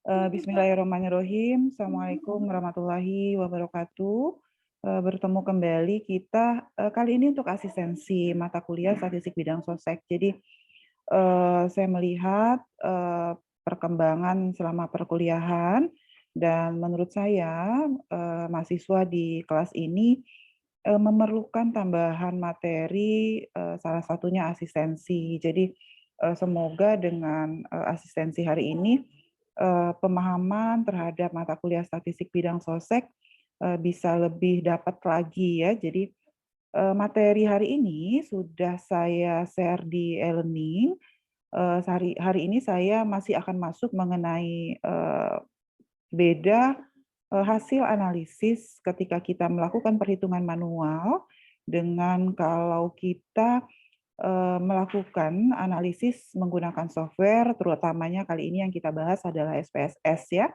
Bismillahirrahmanirrahim. Assalamualaikum warahmatullahi wabarakatuh. Bertemu kembali kita kali ini untuk asistensi mata kuliah statistik bidang sosek. Jadi saya melihat perkembangan selama perkuliahan dan menurut saya mahasiswa di kelas ini memerlukan tambahan materi, salah satunya asistensi. Jadi semoga dengan asistensi hari ini pemahaman terhadap mata kuliah statistik bidang sosek bisa lebih dapat lagi ya. Jadi materi hari ini sudah saya share di e-learning. Hari ini saya masih akan masuk mengenai beda hasil analisis ketika kita melakukan perhitungan manual dengan kalau kita melakukan analisis menggunakan software, terutamanya kali ini yang kita bahas adalah SPSS ya.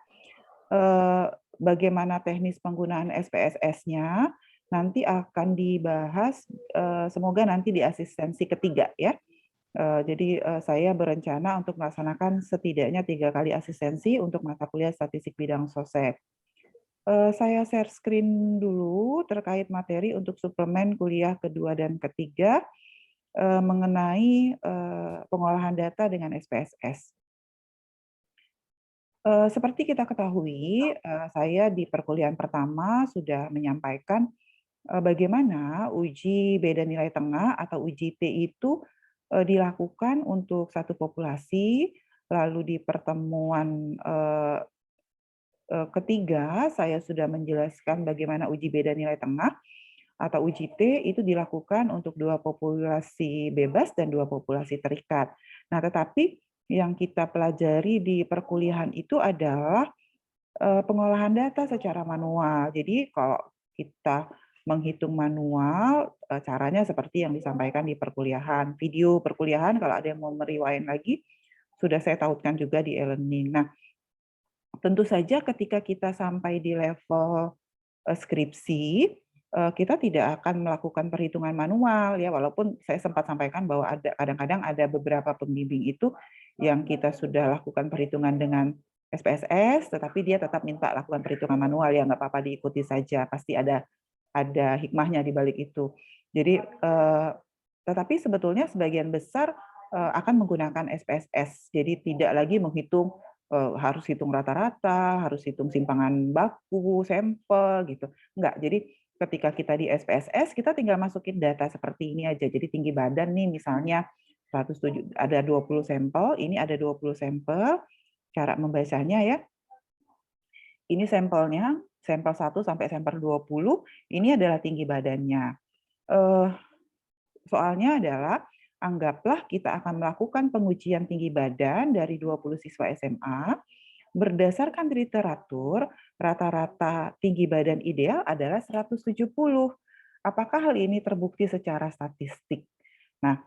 Bagaimana teknis penggunaan SPSS-nya nanti akan dibahas, semoga nanti di asistensi ketiga ya. Jadi saya berencana untuk melaksanakan setidaknya 3 kali asistensi untuk mata kuliah statistik bidang sosek. Saya share screen dulu terkait materi untuk suplemen kuliah kedua dan ketiga mengenai pengolahan data dengan SPSS. Seperti kita ketahui, saya di perkuliahan pertama sudah menyampaikan bagaimana uji beda nilai tengah atau UJT itu dilakukan untuk satu populasi, lalu di pertemuan ketiga saya sudah menjelaskan bagaimana uji beda nilai tengah atau UJT itu dilakukan untuk 2 populasi bebas dan 2 populasi terikat. Nah, tetapi yang kita pelajari di perkuliahan itu adalah pengolahan data secara manual. Jadi kalau kita menghitung manual, caranya seperti yang disampaikan di perkuliahan. Video perkuliahan kalau ada yang mau merewind lagi, sudah saya tautkan juga di e-learning. Nah, tentu saja ketika kita sampai di level skripsi, kita tidak akan melakukan perhitungan manual ya, walaupun saya sempat sampaikan bahwa kadang-kadang ada beberapa pembimbing itu yang kita sudah lakukan perhitungan dengan SPSS, tetapi dia tetap minta lakukan perhitungan manual, ya nggak apa-apa diikuti saja, pasti ada hikmahnya di balik itu. Jadi, tetapi sebetulnya sebagian besar akan menggunakan SPSS, jadi tidak lagi menghitung harus hitung rata-rata, harus hitung simpangan baku, sampel gitu. Enggak, jadi ketika kita di SPSS, kita tinggal masukin data seperti ini aja. Jadi tinggi badan nih misalnya 107, ada 20 sampel, ini ada 20 sampel. Cara membacanya ya, ini sampelnya, sampel 1 sampai sampel 20, ini adalah tinggi badannya. Soalnya adalah, anggaplah kita akan melakukan pengujian tinggi badan dari 20 siswa SMA, berdasarkan literatur, rata-rata tinggi badan ideal adalah 170. Apakah hal ini terbukti secara statistik? Nah,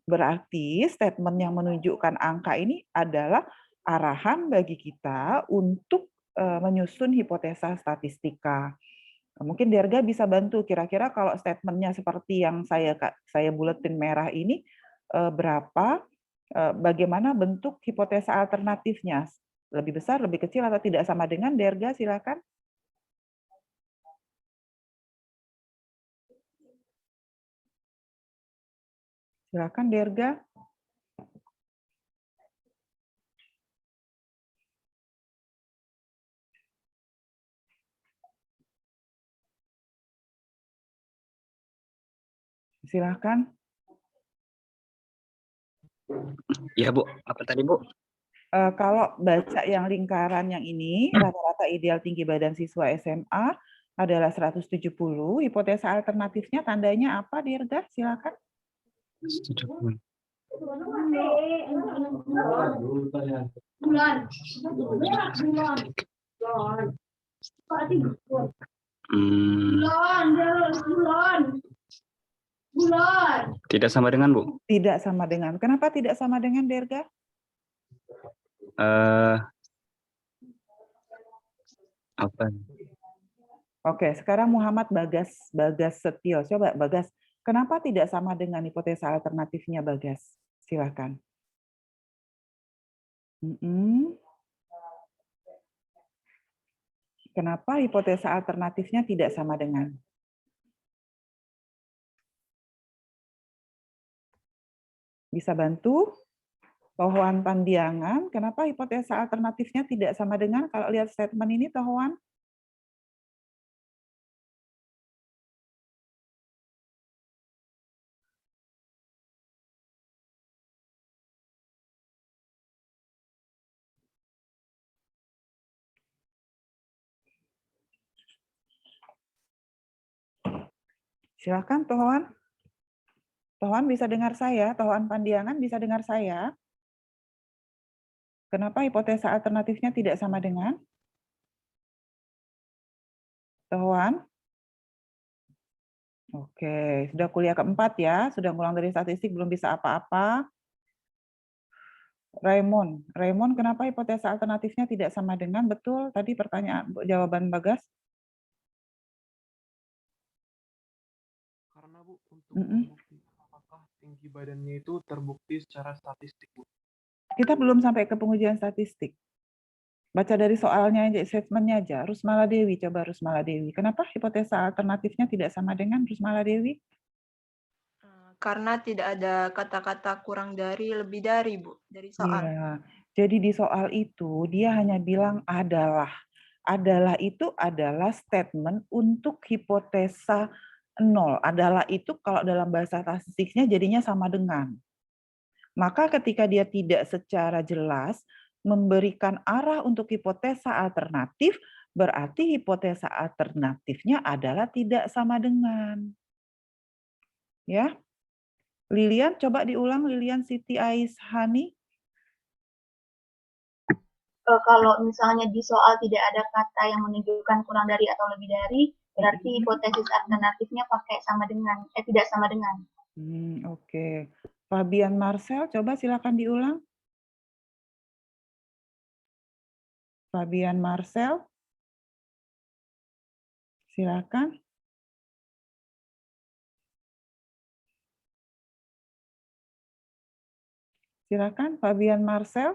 berarti statement yang menunjukkan angka ini adalah arahan bagi kita untuk menyusun hipotesa statistika. Mungkin Derga bisa bantu kira-kira kalau statement-nya seperti yang saya buletin merah ini berapa, bagaimana bentuk hipotesa alternatifnya? Lebih besar, lebih kecil, atau tidak sama dengan? Derga, silakan. Silakan Derga. Silakan. Ya Bu, apa tadi Bu? Kalau baca yang lingkaran yang ini, rata-rata ideal tinggi badan siswa SMA adalah 170, hipotesa alternatifnya tandanya apa, Dirga? Silakan. 170. Tidak sama dengan Bu? Tidak sama dengan. Kenapa tidak sama dengan, Derga? Apa? Oke, sekarang Muhammad Bagas Setio. Coba Bagas, kenapa tidak sama dengan hipotesa alternatifnya, Bagas? Silakan. Kenapa hipotesa alternatifnya tidak sama dengan? Bisa bantu? Tohoan Pandiangan, kenapa hipotesa alternatifnya tidak sama dengan? Kalau lihat statement ini, Tohoan? Silakan, Tohoan. Tohoan bisa dengar saya? Tohoan Pandiangan bisa dengar saya? Kenapa hipotesa alternatifnya tidak sama dengan? Tohoan? Oke, sudah kuliah keempat ya, sudah ngulang dari statistik, belum bisa apa-apa. Raymond, kenapa hipotesa alternatifnya tidak sama dengan? Betul, tadi pertanyaan, jawaban Bagas. Karena Bu, untuk membuktikan apakah tinggi badannya itu terbukti secara statistik, Bu. Kita belum sampai ke pengujian statistik. Baca dari soalnya aja, statementnya aja. Rusmala Dewi, coba Rusmala Dewi. Kenapa hipotesa alternatifnya tidak sama dengan Rusmala Dewi? Karena tidak ada kata-kata kurang dari, lebih dari, Bu, dari soal. Iya. Jadi di soal itu dia hanya bilang adalah. Adalah itu adalah statement untuk hipotesa 0. Adalah itu kalau dalam bahasa statistiknya jadinya sama dengan. Maka ketika dia tidak secara jelas memberikan arah untuk hipotesa alternatif, berarti hipotesa alternatifnya adalah tidak sama dengan. Ya, Lilian, coba diulang Lilian Siti Aishani. Kalau misalnya di soal tidak ada kata yang menunjukkan kurang dari atau lebih dari, berarti hipotesis alternatifnya pakai sama dengan, tidak sama dengan. Oke. Fabian Marcel, coba silakan diulang. Fabian Marcel, silakan. Silakan, Fabian Marcel.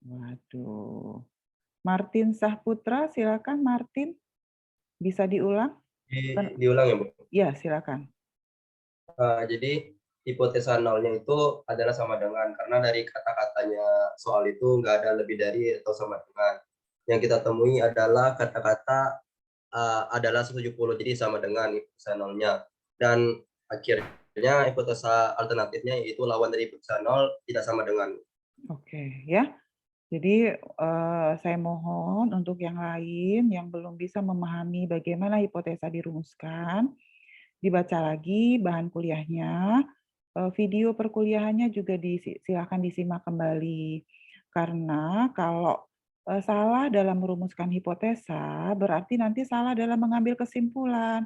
Waduh. Martin Sahputra, silakan Martin. Bisa diulang? Diulang ya, Bu? Ya, silakan. Jadi hipotesa nolnya itu adalah sama dengan, karena dari kata-katanya soal itu nggak ada lebih dari atau sama dengan. Yang kita temui adalah kata-kata adalah 170, jadi sama dengan hipotesa nolnya. Dan akhirnya hipotesa alternatifnya yaitu lawan dari hipotesa nol tidak sama dengan. Oke, ya. Jadi saya mohon untuk yang lain yang belum bisa memahami bagaimana hipotesa dirumuskan, dibaca lagi bahan kuliahnya, video perkuliahannya juga silakan disimak kembali. Karena kalau salah dalam merumuskan hipotesa, berarti nanti salah dalam mengambil kesimpulan.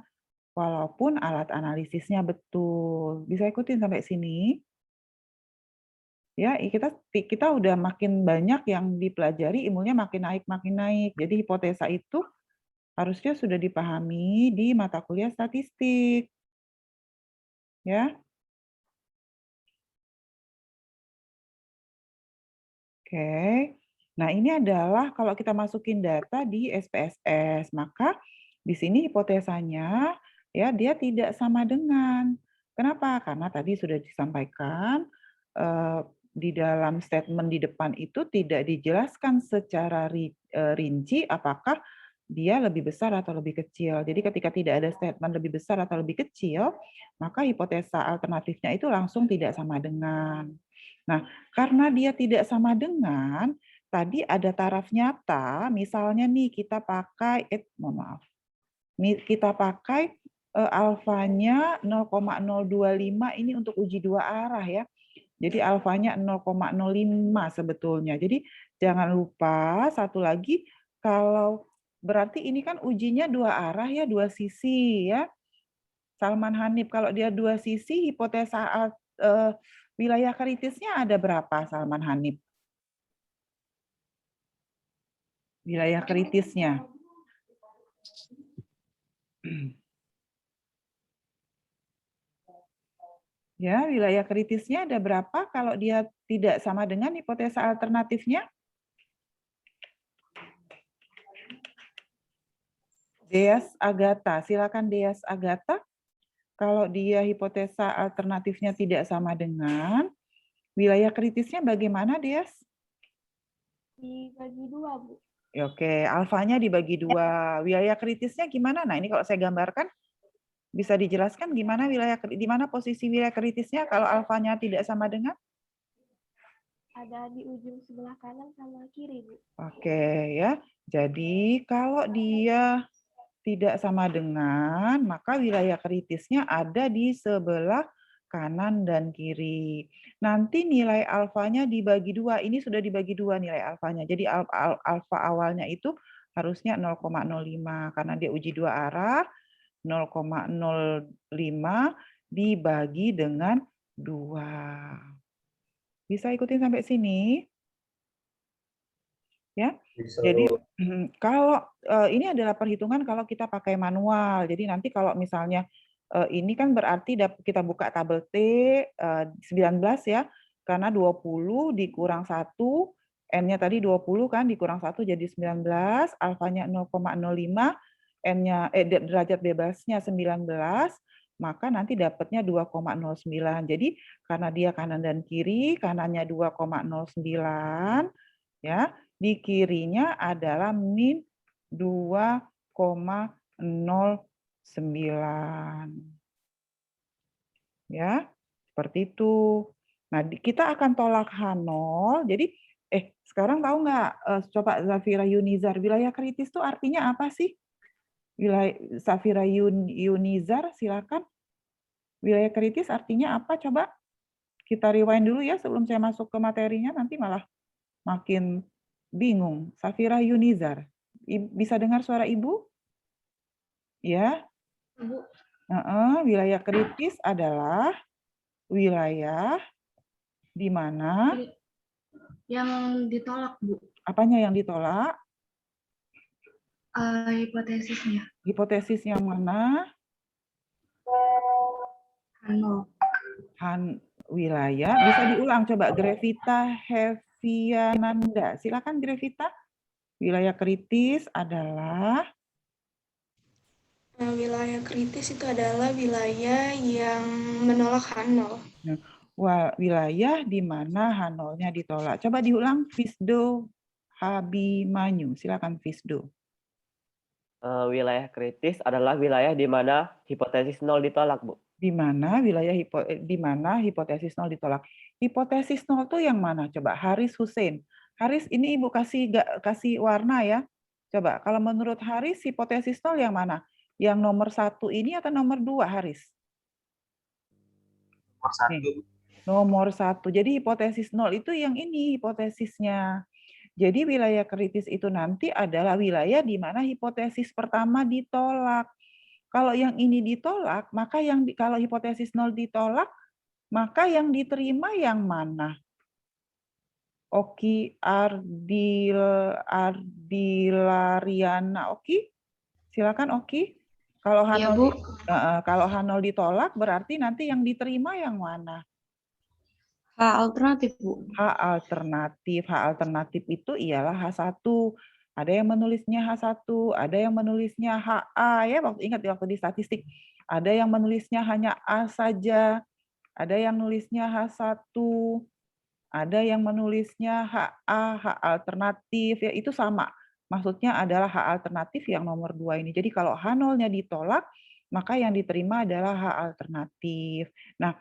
Walaupun alat analisisnya betul. Bisa ikutin sampai sini? Ya, kita udah makin banyak yang dipelajari, ilmunya makin naik. Jadi hipotesa itu harusnya sudah dipahami di mata kuliah statistik. Ya. Oke. Nah, ini adalah kalau kita masukin data di SPSS, maka di sini hipotesanya ya dia tidak sama dengan. Kenapa? Karena tadi sudah disampaikan di dalam statement di depan itu tidak dijelaskan secara rinci apakah dia lebih besar atau lebih kecil. Jadi ketika tidak ada statement lebih besar atau lebih kecil, maka hipotesa alternatifnya itu langsung tidak sama dengan. Nah, karena dia tidak sama dengan, tadi ada taraf nyata, misalnya nih kita pakai, mohon maaf, kita pakai alfanya 0,025 ini untuk uji dua arah ya. Jadi alfanya 0,05 sebetulnya. Jadi jangan lupa satu lagi, kalau berarti ini kan ujinya dua arah ya, dua sisi ya. Salman Hanif, kalau dia dua sisi, hipotesa wilayah kritisnya ada berapa, Salman Hanif? Wilayah kritisnya. Ya, wilayah kritisnya ada berapa kalau dia tidak sama dengan hipotesa alternatifnya? Deas Agatha, silakan Deas Agatha. Kalau dia hipotesa alternatifnya tidak sama dengan, wilayah kritisnya bagaimana, Deas? Dibagi 2, Bu. Ya, oke, alfanya dibagi 2. Wilayah kritisnya gimana? Nah, ini kalau saya gambarkan, bisa dijelaskan gimana di mana posisi wilayah kritisnya kalau alfanya tidak sama dengan? Ada di ujung sebelah kanan sama kiri, Bu. Oke, ya. Jadi kalau dia tidak sama dengan, maka wilayah kritisnya ada di sebelah kanan dan kiri. Nanti nilai alfanya dibagi 2. Ini sudah dibagi 2 nilai alfanya. Jadi alfa awalnya itu harusnya 0,05 karena dia uji 2 arah. 0,05 dibagi dengan 2. Bisa ikutin sampai sini? Ya. Bisa, Jadi Bu. kalau ini adalah perhitungan kalau kita pakai manual. Jadi nanti kalau misalnya ini kan berarti kita buka tabel T 19 ya. Karena 20 dikurang 1, N-nya tadi 20 kan dikurang 1 jadi 19, alfanya 0,05, N-nya derajat bebasnya 19, maka nanti dapatnya 2,09. Jadi karena dia kanan dan kiri, kanannya 2,09 ya. Di kirinya adalah min 2,09. Ya, seperti itu. Nah, kita akan tolak H0. Jadi, sekarang tahu nggak, coba Zafira Yunizar, wilayah kritis itu artinya apa sih? Wilayah Zafira Yunizar, silakan. Wilayah kritis artinya apa? Coba kita rewind dulu ya sebelum saya masuk ke materinya, nanti malah makin bingung. Zafira Yunizar, bisa dengar suara Ibu? Ya. Bu. Wilayah kritis adalah wilayah di mana Yang ditolak, Bu. apanya yang ditolak? Hipotesisnya. Hipotesis yang mana? Wilayah. Bisa diulang coba, Grevita Heviananda. Silakan Grevita. Wilayah kritis adalah Wilayah kritis itu adalah wilayah yang menolak H0. wilayah di mana H0-nya ditolak. Coba diulang, Fisdo Habimanyu. Silakan Fisdo. Wilayah kritis adalah wilayah di mana hipotesis 0 ditolak, Bu. Di mana hipotesis 0 ditolak. Hipotesis 0 itu yang mana? Coba Haris Hussein. Haris, ini Ibu kasih warna ya. Coba kalau menurut Haris hipotesis 0 yang mana? Yang nomor 1 ini atau nomor 2, Haris? Nomor 1. Nomor 1. Jadi hipotesis 0 itu yang ini hipotesisnya. Jadi wilayah kritis itu nanti adalah wilayah di mana hipotesis pertama ditolak. Kalau yang ini ditolak, maka kalau hipotesis 0 ditolak, maka yang diterima yang mana? Oki Ardilariana. Oki? Silakan Oki. Kalau H0 kalau H0 ditolak, berarti nanti yang diterima yang mana? H alternatif, Bu. H alternatif. H alternatif itu ialah H1. Ada yang menulisnya H1, ada yang menulisnya HA ya, ingat waktu di statistik. Ada yang menulisnya hanya A saja, ada yang nulisnya H1, ada yang menulisnya HA, H alternatif ya, itu sama. Maksudnya adalah H alternatif yang nomor 2 ini. Jadi kalau H0-nya ditolak, maka yang diterima adalah H alternatif. Nah,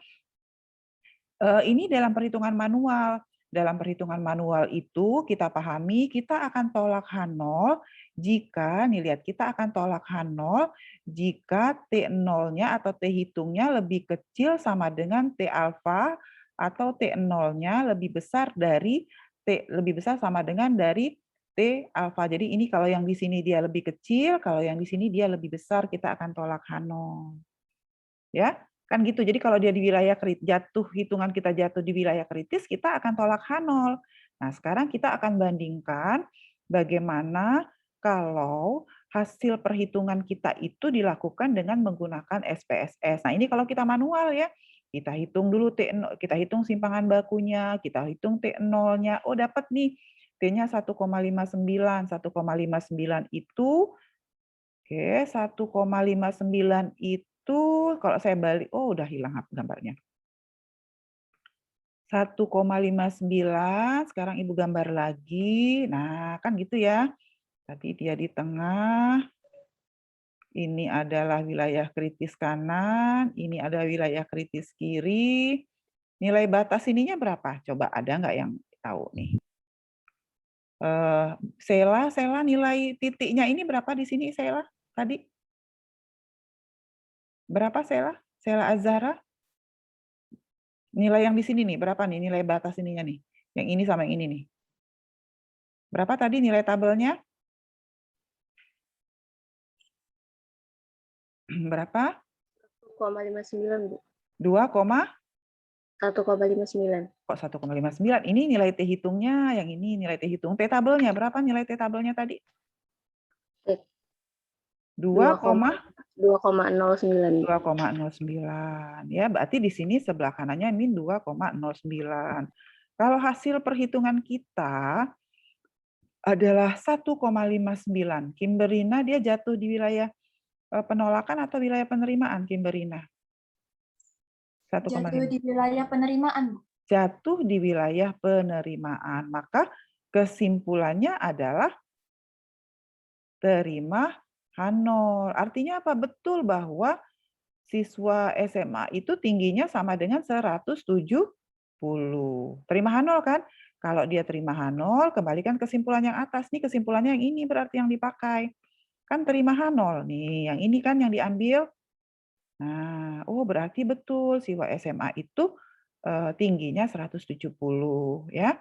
ini dalam perhitungan manual. Dalam perhitungan manual itu kita pahami kita akan tolak H0 jika, nih lihat, kita akan tolak H0 jika T0-nya atau T hitungnya lebih kecil sama dengan T alfa atau T0-nya lebih besar sama dengan dari T alfa. Jadi ini kalau yang di sini dia lebih kecil, kalau yang di sini dia lebih besar, kita akan tolak H0. Ya. Kan gitu. Jadi kalau dia di wilayah hitungan kita jatuh di wilayah kritis, kita akan tolak H0. Nah, sekarang kita akan bandingkan bagaimana kalau hasil perhitungan kita itu dilakukan dengan menggunakan SPSS. Nah, ini kalau kita manual ya. Kita hitung dulu T0, kita hitung simpangan bakunya, kita hitung T0-nya. Oh, dapat nih. T-nya 1,59. 1,59 itu, oke, 1,59 itu, kalau saya balik, oh udah hilang gambarnya. 1,59, sekarang Ibu gambar lagi. Nah, kan gitu ya. Tadi dia di tengah. Ini adalah wilayah kritis kanan, ini ada wilayah kritis kiri. Nilai batas ininya berapa? Coba ada nggak yang tahu nih? Sela nilai titiknya ini berapa di sini Sela tadi? Berapa Sela? Sela Azhara? Nilai yang di sini nih, berapa nih nilai batas ininya nih? Yang ini sama yang ini nih. Berapa tadi nilai tabelnya? Berapa? 1,59, Bu. 2, 1,59. kok 1,59? Ini nilai T hitungnya, yang ini nilai T hitung. T tabelnya berapa nilai T tabelnya tadi? 2,09. 2,09. Ya, berarti di sini sebelah kanannya min 2,09. Kalau hasil perhitungan kita adalah 1,59. Kimberina dia jatuh di wilayah penolakan atau wilayah penerimaan, Kimberina? Jatuh di wilayah penerimaan, Bu. Jatuh di wilayah penerimaan. Maka kesimpulannya adalah terima H0. Artinya apa? Betul bahwa siswa SMA itu tingginya sama dengan 170. Terima H0 kan? Kalau dia terima H0, kembalikan kesimpulan yang atas. Nih kesimpulannya yang ini berarti yang dipakai. Kan terima H0 nih, yang ini kan yang diambil. Nah, oh berarti betul siswa SMA itu tingginya 170 ya.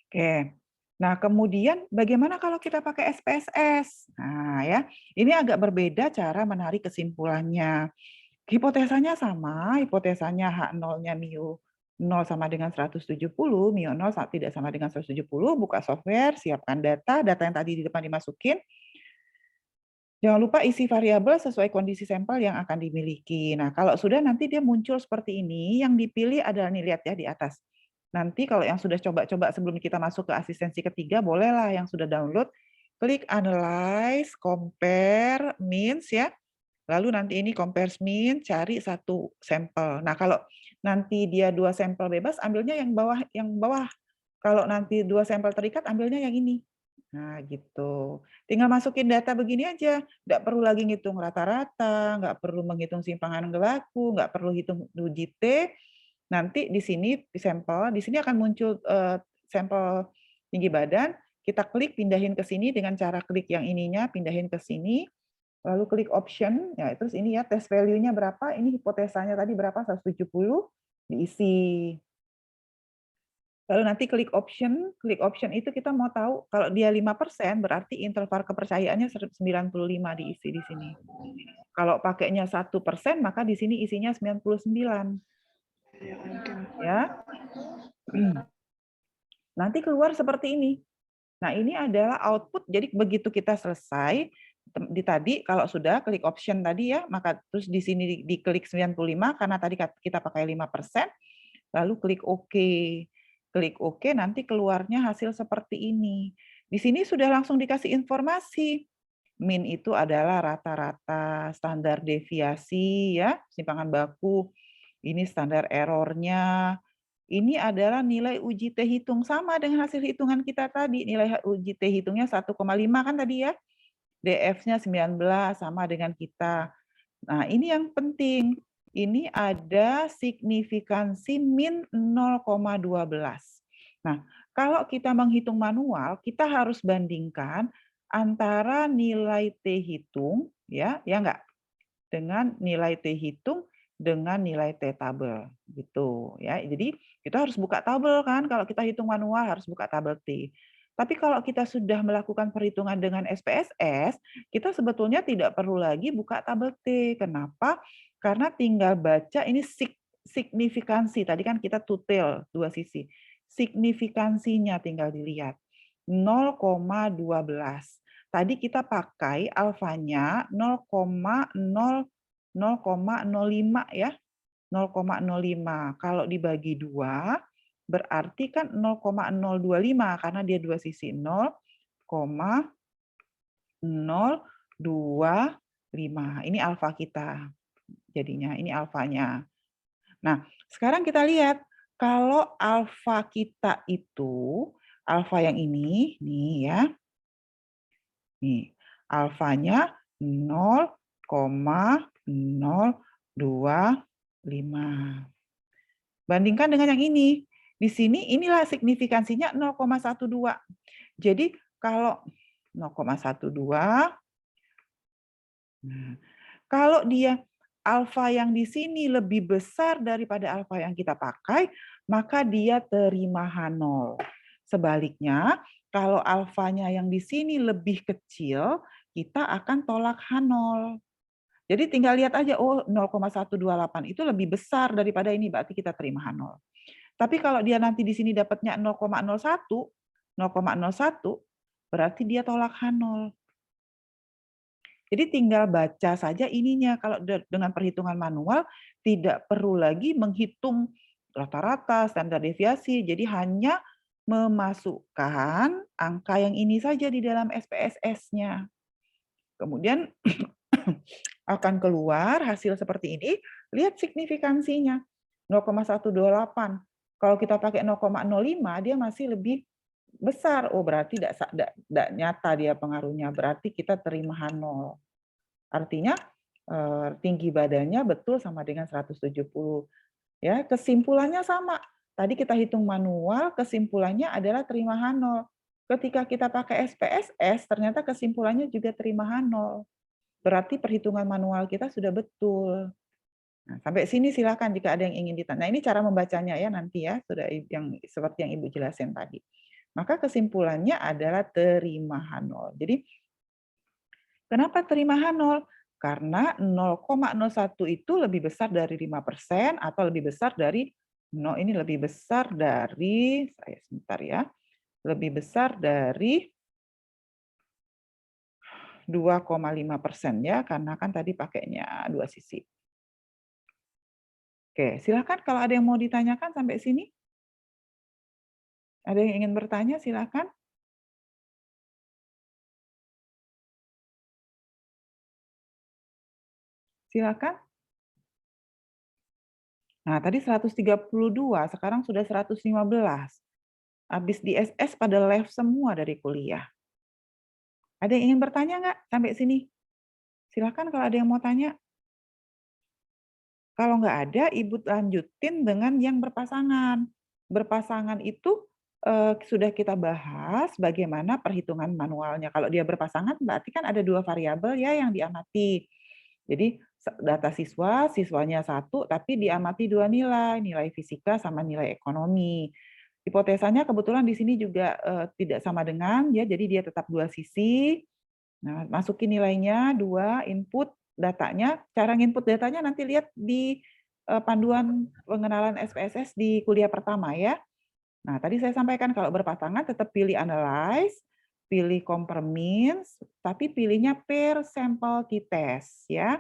Oke. Nah, kemudian bagaimana kalau kita pakai SPSS? Nah, ya. Ini agak berbeda cara menarik kesimpulannya. Hipotesanya sama, hipotesanya H0-nya mu 0 sama dengan 170, mu 0 tidak sama dengan 170, buka software, siapkan data yang tadi di depan dimasukin. Jangan lupa isi variabel sesuai kondisi sampel yang akan dimiliki. Nah, kalau sudah nanti dia muncul seperti ini, yang dipilih adalah nih lihat ya di atas. Nanti kalau yang sudah coba-coba sebelum kita masuk ke asistensi ketiga, bolehlah yang sudah download, klik analyze, compare, means ya. Lalu nanti ini compare mean, cari satu sampel. Nah, kalau nanti dia 2 sampel bebas, ambilnya yang bawah. Kalau nanti 2 sampel terikat, ambilnya yang ini. Nah, gitu. Tinggal masukin data begini aja. Nggak perlu lagi ngitung rata-rata, nggak perlu menghitung simpangan berlaku, nggak perlu hitung uji T. Nanti di sini di sampel, di sini akan muncul sampel tinggi badan. Kita klik, pindahin ke sini dengan cara klik yang ininya, pindahin ke sini. Lalu klik option, ya terus ini ya test value-nya berapa, ini hipotesanya tadi berapa, 170, diisi. Lalu nanti klik option itu kita mau tahu, kalau dia 5% berarti interval kepercayaannya 95 diisi di sini. Kalau pakainya 1%, maka di sini isinya 99. Ya. Nanti keluar seperti ini. Nah, ini adalah output, jadi begitu kita selesai, tadi kalau sudah klik option tadi ya, maka terus di sini diklik 95 karena tadi kita pakai 5%, lalu klik OK. Klik OK, nanti keluarnya hasil seperti ini. Di sini sudah langsung dikasih informasi. Min itu adalah rata-rata, standar deviasi ya, simpangan baku. Ini standar errornya. Ini adalah nilai uji T hitung sama dengan hasil hitungan kita tadi. Nilai uji T hitungnya 1,5 kan tadi ya. DF-nya 19 sama dengan kita. Nah, ini yang penting. Ini ada signifikansi min 0,12. Nah, kalau kita menghitung manual, kita harus bandingkan antara nilai T hitung ya enggak, dengan nilai T hitung dengan nilai T tabel gitu ya. Jadi kita harus buka tabel kan, kalau kita hitung manual harus buka tabel T. Tapi kalau kita sudah melakukan perhitungan dengan SPSS, kita sebetulnya tidak perlu lagi buka tabel T. Kenapa? Karena tinggal baca ini signifikansi. Tadi kan kita tutel dua sisi. Signifikansinya tinggal dilihat. 0,12. Tadi kita pakai alfanya 0,05 ya. 0,05. Kalau dibagi 2, berarti kan 0,025 karena dia dua sisi 0,025. Ini alfa kita. Jadinya ini alfanya. Nah, sekarang kita lihat kalau alfa kita itu alfa yang ini nih ya. Nih, alfanya 0,025. Bandingkan dengan yang ini. Di sini inilah signifikansinya 0,12. Jadi kalau 0,12, kalau dia alfa yang di sini lebih besar daripada alfa yang kita pakai, maka dia terima H0. Sebaliknya, kalau alfanya yang di sini lebih kecil, kita akan tolak H0. Jadi tinggal lihat aja, oh 0,128 itu lebih besar daripada ini, berarti kita terima H0. Tapi kalau dia nanti di sini dapatnya 0,01, berarti dia tolak H0. Jadi tinggal baca saja ininya. Kalau dengan perhitungan manual, tidak perlu lagi menghitung rata-rata, standar deviasi. Jadi hanya memasukkan angka yang ini saja di dalam SPSS-nya. Kemudian akan keluar hasil seperti ini. Lihat signifikansinya, 0,128. Kalau kita pakai 0,05, dia masih lebih besar. Oh, berarti tidak nyata dia pengaruhnya. Berarti kita terima H0. Artinya tinggi badannya betul sama dengan 170. Ya, kesimpulannya sama. Tadi kita hitung manual, kesimpulannya adalah terima H0. Ketika kita pakai SPSS, ternyata kesimpulannya juga terima H0. Berarti perhitungan manual kita sudah betul. Nah, sampai sini silakan jika ada yang ingin ditanya. Nah, ini cara membacanya ya nanti ya, sudah yang seperti yang Ibu jelasin tadi. Maka kesimpulannya adalah terima H0. Jadi kenapa terima H0? Karena 0,01 itu lebih besar dari 5% atau lebih besar dari ini lebih besar dari saya sebentar ya. Lebih besar dari 2,5% ya, karena kan tadi pakainya dua sisi. Oke, silakan kalau ada yang mau ditanyakan sampai sini. Ada yang ingin bertanya, silakan. Silakan. Nah, tadi 132, sekarang sudah 115. Habis di SS pada live semua dari kuliah. Ada yang ingin bertanya nggak sampai sini? Silakan kalau ada yang mau tanya. Kalau nggak ada, Ibu lanjutin dengan yang berpasangan. Berpasangan itu sudah kita bahas bagaimana perhitungan manualnya. Kalau dia berpasangan, berarti kan ada dua variabel ya yang diamati. Jadi data siswa, siswanya satu, tapi diamati dua nilai, nilai fisika sama nilai ekonomi. Hipotesanya kebetulan di sini juga tidak sama dengan, ya, jadi dia tetap dua sisi. Nah, masukin nilainya, 2, input datanya. Cara input datanya nanti lihat di panduan pengenalan SPSS di kuliah pertama ya. Nah, tadi saya sampaikan kalau berpasangan tetap pilih analyze, pilih compare means, tapi pilihnya per sample t-test ya.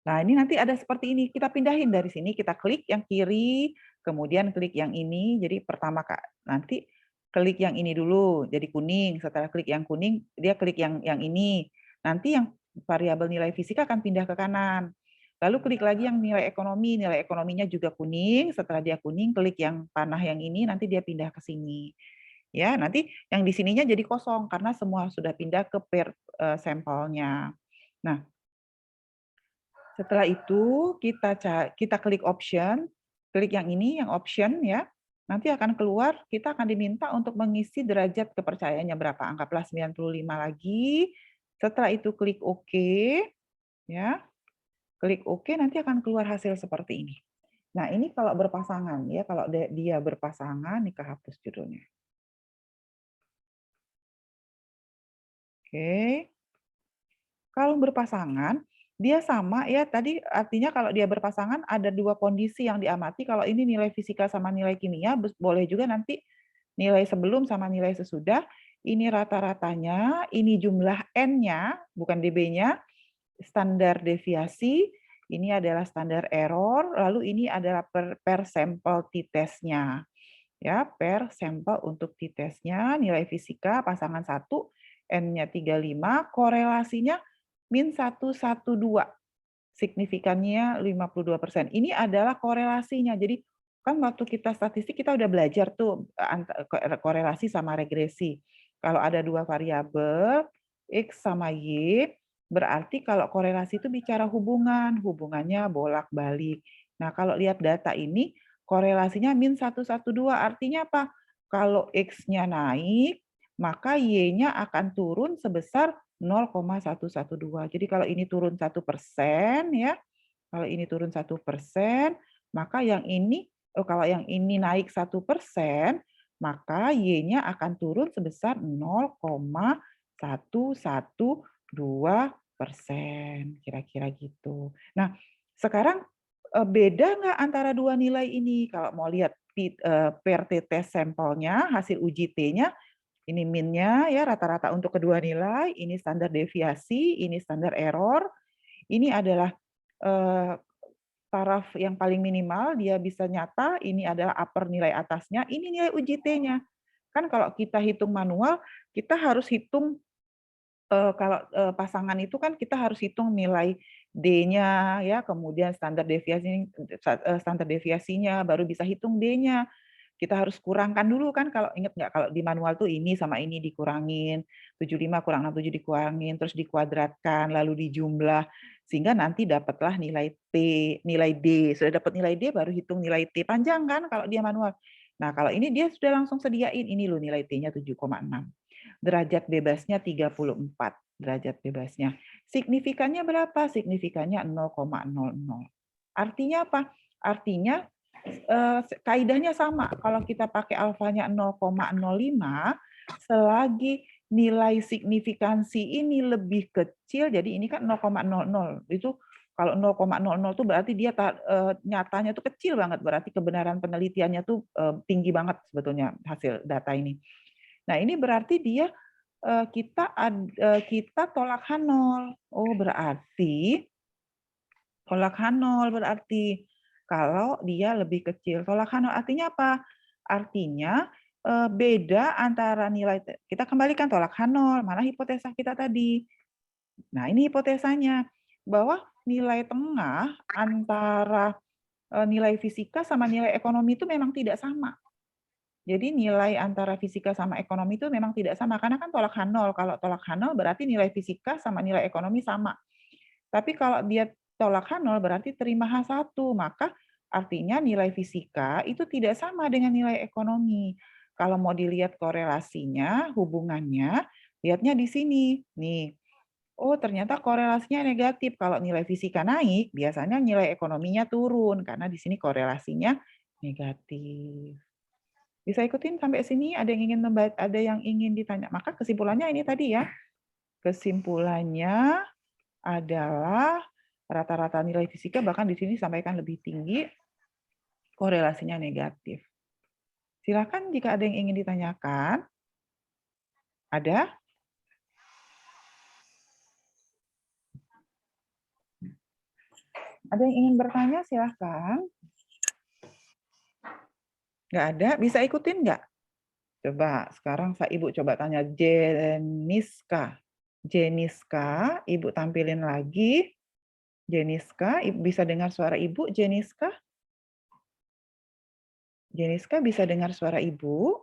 Nah, ini nanti ada seperti ini. Kita pindahin dari sini, kita klik yang kiri, kemudian klik yang ini. Jadi pertama nanti klik yang ini dulu, jadi kuning. Setelah klik yang kuning, dia klik yang ini. Nanti yang variabel nilai fisika akan pindah ke kanan. Lalu klik lagi yang nilai ekonominya juga kuning. Setelah dia kuning, klik yang panah yang ini, nanti dia pindah ke sini. Ya, nanti yang di sininya jadi kosong karena semua sudah pindah ke per sampelnya. Nah, setelah itu kita klik option, klik yang ini, yang option ya. Nanti akan keluar, kita akan diminta untuk mengisi derajat kepercayaannya berapa. Anggaplah 95 lagi. Setelah itu klik OK, ya. Klik OK, nanti akan keluar hasil seperti ini. Nah, ini kalau berpasangan ya, kalau dia berpasangan, nih kehapus judulnya. Oke. Kalau berpasangan, dia sama ya, tadi artinya kalau dia berpasangan ada dua kondisi yang diamati. Kalau ini nilai fisika sama nilai kimia, boleh juga nanti nilai sebelum sama nilai sesudah. Ini rata-ratanya, ini jumlah N-nya, bukan DB-nya, standar deviasi, ini adalah standar error, lalu ini adalah per sampel t-testnya. Ya, per sampel untuk t-testnya, nilai fisika pasangan 1, N-nya 35, korelasinya min 112. Signifikannya 52%. Ini adalah korelasinya. Jadi kan waktu kita statistik kita udah belajar tuh korelasi sama regresi. Kalau ada dua variabel X sama Y, berarti kalau korelasi itu bicara hubungan, hubungannya bolak-balik. Nah, kalau lihat data ini korelasinya min 112, artinya apa? Kalau X-nya naik, maka Y-nya akan turun sebesar 0,112. Jadi kalau ini turun 1%, ya, kalau ini turun 1%, maka yang ini, kalau yang ini naik 1%, maka Y-nya akan turun sebesar 0,112%, kira-kira gitu. Nah, sekarang beda nggak antara dua nilai ini? Kalau mau lihat per t-test sampelnya, hasil uji T-nya, ini min-nya ya rata-rata untuk kedua nilai, ini standar deviasi, ini standar error. Ini adalah taraf yang paling minimal, dia bisa nyata, ini adalah upper nilai atasnya, ini nilai uji T-nya. Kan kalau kita hitung manual, kita harus hitung kalau pasangan itu kan kita harus hitung nilai D-nya ya, kemudian standar deviasinya, baru bisa hitung D-nya. Kita harus kurangkan dulu kan, kalau ingat nggak, kalau di manual tuh ini sama ini dikurangin, 75 kurang 67 dikurangin, terus dikuadratkan, lalu dijumlah, sehingga nanti dapatlah nilai T, nilai D. Sudah dapat nilai D, baru hitung nilai T, panjang kan kalau dia manual. Nah, kalau ini dia sudah langsung sediain, ini loh nilai T-nya 7,6. Derajat bebasnya 34, derajat bebasnya. Signifikannya berapa? Signifikannya 0,00. Artinya apa? Artinya kaidahnya sama. Kalau kita pakai alfanya 0,05, selagi nilai signifikansi ini lebih kecil, jadi ini kan 0,00. Itu kalau 0,00 itu berarti dia nyatanya tuh kecil banget, berarti kebenaran penelitiannya tuh tinggi banget sebetulnya hasil data ini. Nah, ini berarti dia kita tolak H0. Oh, berarti tolak H0 berarti kalau dia lebih kecil. Tolak H0 artinya apa? Artinya beda antara nilai, kita kembalikan tolak H0, mana hipotesa kita tadi. Nah, ini hipotesanya, bahwa nilai tengah antara nilai fisika sama nilai ekonomi itu memang tidak sama. Jadi nilai antara fisika sama ekonomi itu memang tidak sama, karena kan tolak H0. Kalau tolak H0 berarti nilai fisika sama nilai ekonomi sama. Tapi kalau dia tolak H0 berarti terima H1, maka artinya nilai fisika itu tidak sama dengan nilai ekonomi. Kalau mau dilihat korelasinya, hubungannya, lihatnya di sini. Nih, oh ternyata korelasinya negatif. Kalau nilai fisika naik, biasanya nilai ekonominya turun, karena di sini korelasinya negatif. Bisa ikutin sampai sini? Ada yang ingin ditanya? Maka kesimpulannya ini tadi ya. Kesimpulannya adalah rata-rata nilai fisika bahkan di sini disampaikan lebih tinggi, korelasinya negatif. Silakan jika ada yang ingin ditanyakan. Ada? Ada yang ingin bertanya? Silakan. Nggak ada? Bisa ikutin nggak? Coba, sekarang Ibu coba tanya Jeniska. Jeniska, Ibu tampilin lagi. Jeniska, Ibu bisa dengar suara Ibu, Jeniska? Jeniska bisa dengar suara Ibu?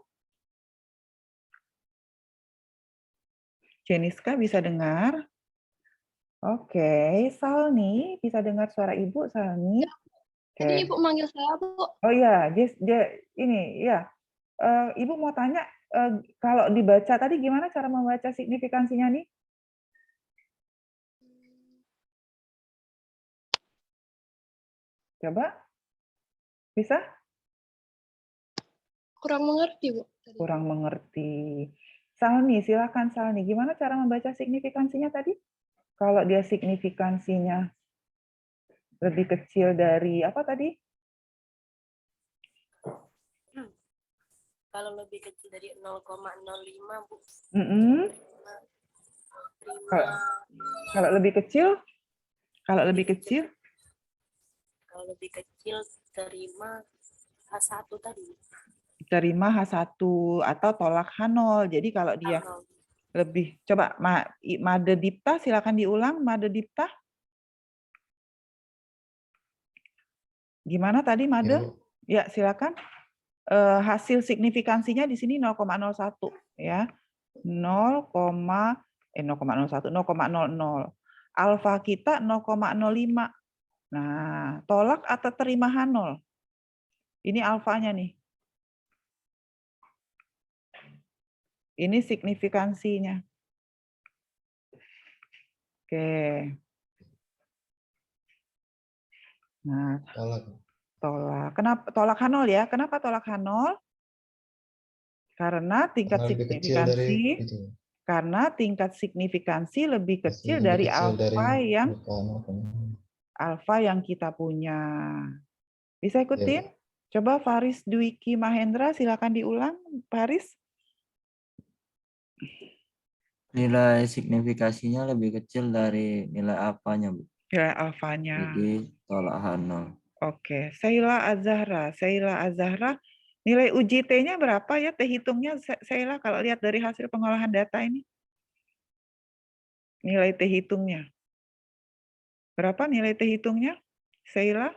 Jeniska bisa dengar? Oke, Salni bisa dengar suara Ibu, Salni? Tadi Ibu manggil saya, Bu. Oh iya, ini ya. Ibu mau tanya, kalau dibaca tadi gimana cara membaca signifikansinya nih? Coba, bisa? Kurang mengerti, Bu. Kurang mengerti. Salni, silakan Salni. Gimana cara membaca signifikansinya tadi? Kalau dia signifikansinya lebih kecil dari apa tadi? Kalau lebih kecil dari 0,05, Bu. Kalau lebih kecil? Kalau lebih kecil? lebih kecil terima H1 tadi. Terima H1 atau tolak H0. Jadi kalau dia H0. lebih, coba Made Dipta, silakan diulang, Made Dipta. Gimana tadi Made? Ya, silakan. Hasil signifikansinya di sini 0,01 ya. 0,01, 0,00. Alfa kita 0,05. Nah, tolak atau terima H0? Ini alfanya nih. Ini signifikansinya. Oke. Nah, tolak. Kenapa tolak H0 ya? Kenapa tolak H0? Karena tingkat signifikansi lebih kecil dari alfa yang kita punya. Bisa ikutin? Coba Faris Dwiki Mahendra, silakan diulang, Faris. Nilai signifikasinya lebih kecil dari nilai alfanya, Bu. Nilai alfanya. Jadi tolak H0. Oke, Sheila Azahra, nilai uji T-nya berapa ya? T hitungnya, Sheila, kalau lihat dari hasil pengolahan data ini. Nilai T hitungnya. Berapa nilai T hitungnya, Sheila?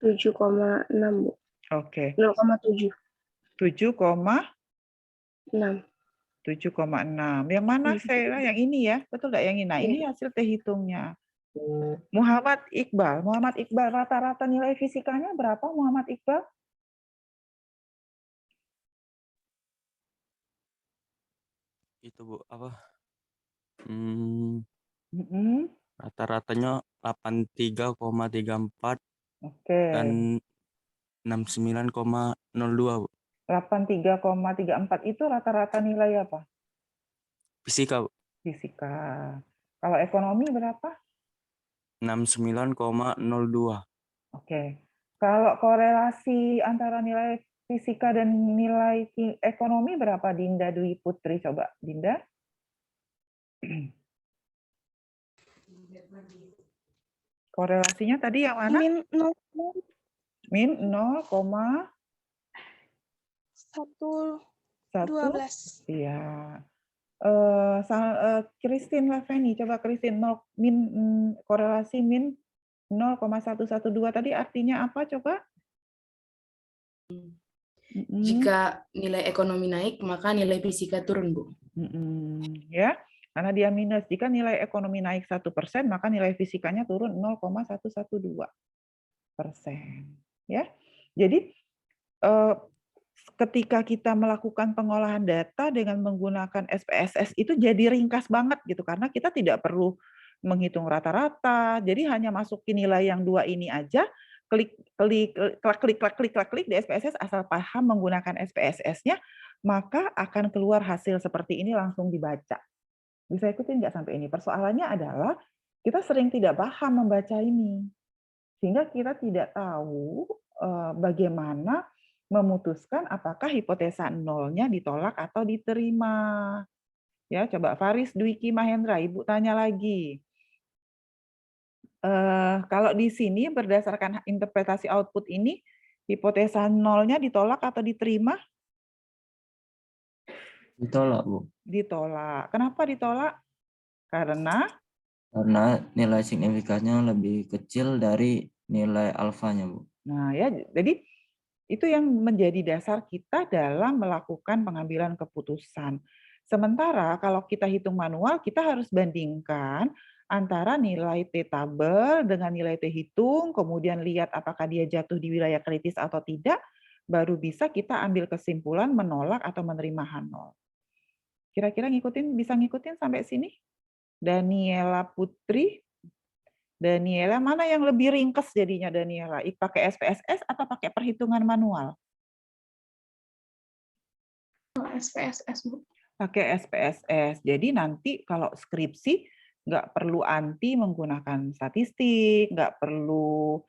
7,6, Bu. Oke. 0,7. 7,6. Yang mana, Sheila? Yang ini ya? Betul nggak yang ini? Nah, ini hasil T hitungnya. Muhammad Iqbal, rata-rata nilai fisikanya berapa, Muhammad Iqbal? Itu Bu, apa? Rata-ratanya 83,34 dan 69,02, Bu. 83,34 itu rata-rata nilai apa? Fisika, Bu. Fisika. Kalau ekonomi berapa? 69,02. Oke. Kalau korelasi antara nilai fisika dan nilai ekonomi berapa, Dinda Dwi Putri? Coba, Dinda. Korelasinya tadi yang mana? Min 0,112. Iya. Christine Laveni, coba Christine, korelasi min 0,112 tadi artinya apa coba? Jika nilai ekonomi naik, maka nilai fisika turun, Bu. Ya, karena dia minus. Jika nilai ekonomi naik 1%, maka nilai fisikanya turun 0,112%. Ya, jadi ketika kita melakukan pengolahan data dengan menggunakan SPSS itu jadi ringkas banget gitu, karena kita tidak perlu menghitung rata-rata, jadi hanya masukin nilai yang dua ini aja, klik di SPSS, asal paham menggunakan SPSS-nya, maka akan keluar hasil seperti ini langsung dibaca. Bisa ikutin nggak sampai ini? Persoalannya adalah kita sering tidak paham membaca ini, sehingga kita tidak tahu bagaimana memutuskan apakah hipotesa nolnya ditolak atau diterima. Ya, coba Faris Dwiki Mahendra, Ibu tanya lagi. Kalau di sini berdasarkan interpretasi output ini, hipotesa nolnya ditolak atau diterima? Ditolak, Bu. Ditolak. Kenapa ditolak? Karena nilai signifikannya lebih kecil dari nilai alfanya, Bu. Nah, ya, jadi itu yang menjadi dasar kita dalam melakukan pengambilan keputusan. Sementara kalau kita hitung manual, kita harus bandingkan antara nilai T tabel dengan nilai T hitung, kemudian lihat apakah dia jatuh di wilayah kritis atau tidak, baru bisa kita ambil kesimpulan menolak atau menerima H0. Kira-kira bisa ngikutin sampai sini? Daniela Putri. Daniela, mana yang lebih ringkes jadinya Daniela? Pakai SPSS atau pakai perhitungan manual? SPSS, Bu. Pakai SPSS. Jadi nanti kalau skripsi nggak perlu anti menggunakan statistik, nggak perlu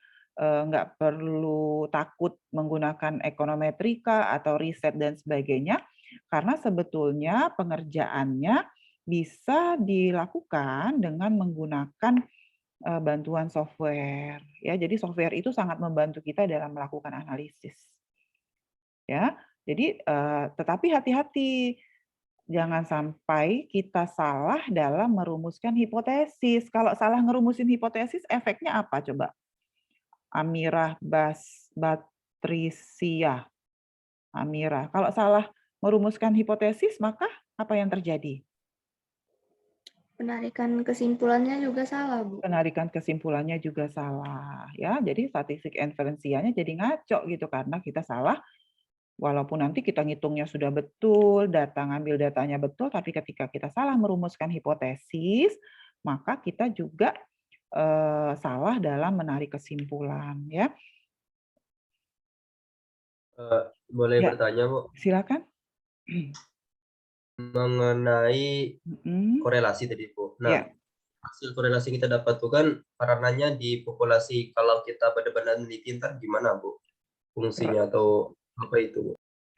takut menggunakan ekonometrika atau riset dan sebagainya, karena sebetulnya pengerjaannya bisa dilakukan dengan menggunakan bantuan software. Ya, jadi software itu sangat membantu kita dalam melakukan analisis. Ya, jadi tetapi hati-hati, jangan sampai kita salah dalam merumuskan hipotesis. Kalau salah ngerumusin hipotesis, efeknya apa coba? Amirah Batrisia. Amirah. Kalau salah merumuskan hipotesis, maka apa yang terjadi? Penarikan kesimpulannya juga salah, Bu. Penarikan kesimpulannya juga salah. Ya, jadi statistik inferensianya jadi ngaco gitu karena kita salah. Walaupun nanti kita ngitungnya sudah betul, ngambil datanya betul, tapi ketika kita salah merumuskan hipotesis, maka kita juga salah dalam menarik kesimpulan. Ya. Boleh Ya, bertanya, Bu? silakan. Mengenai korelasi tadi, Bu. Nah, Ya. hasil korelasi kita dapat tuh kan karenanya di populasi, kalau kita benar-benar meneliti ntar gimana, Bu? Fungsinya atau apa itu, Bu?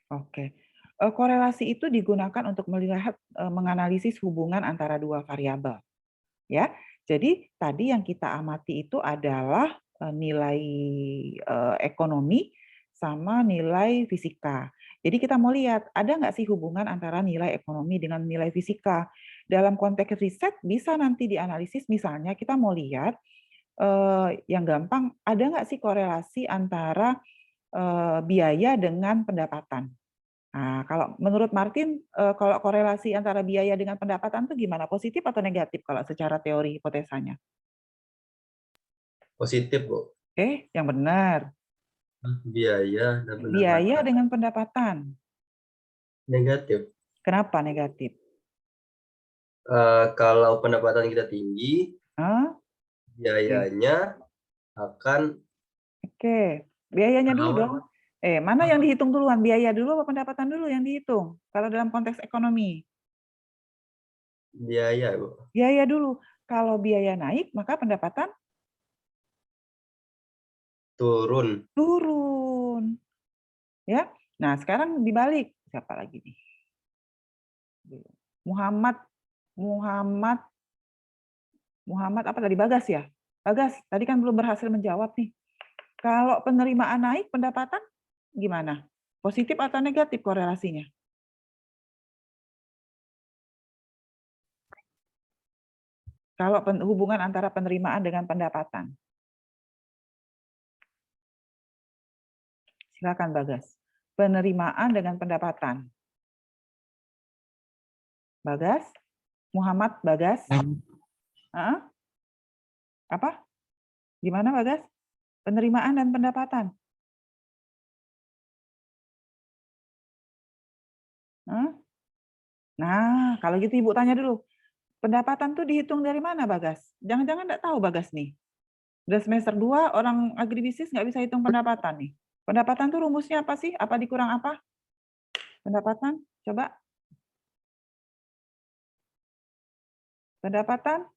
Oke. Korelasi itu digunakan untuk melihat menganalisis hubungan antara dua variabel. Ya. Jadi tadi yang kita amati itu adalah nilai ekonomi sama nilai fisika. Jadi kita mau lihat ada nggak sih hubungan antara nilai ekonomi dengan nilai fisika. Dalam konteks riset bisa nanti dianalisis, misalnya kita mau lihat yang gampang, ada nggak sih korelasi antara biaya dengan pendapatan. Nah, kalau menurut Martin, kalau korelasi antara biaya dengan pendapatan itu gimana? Positif atau negatif kalau secara teori hipotesanya? Positif, Bu. Oke, yang benar. Biaya dan pendapatan. Biaya dengan pendapatan. Negatif. Kenapa negatif? Kalau pendapatan kita tinggi, biayanya akan... Oke, biayanya dulu dong. Mana yang dihitung duluan? Biaya dulu apa pendapatan dulu yang dihitung? Kalau dalam konteks ekonomi. Biaya, Bu. Biaya dulu. Kalau biaya naik, maka pendapatan? Turun. Turun. Ya. Nah, sekarang dibalik. Siapa lagi nih? Muhammad apa tadi? Bagas ya? Bagas, tadi kan belum berhasil menjawab nih. Kalau penerimaan naik, pendapatan gimana? Positif atau negatif korelasinya? Kalau hubungan antara penerimaan dengan pendapatan. Silakan Bagas. Penerimaan dengan pendapatan. Bagas? Muhammad Bagas? Apa? Gimana Bagas? Penerimaan dan pendapatan. Nah, kalau gitu Ibu tanya dulu. Pendapatan tuh dihitung dari mana Bagas? Jangan-jangan nggak tahu Bagas nih. Udah semester 2, orang agribisnis nggak bisa hitung pendapatan nih. Pendapatan tuh rumusnya apa sih? Apa dikurang apa? Pendapatan, coba. Pendapatan,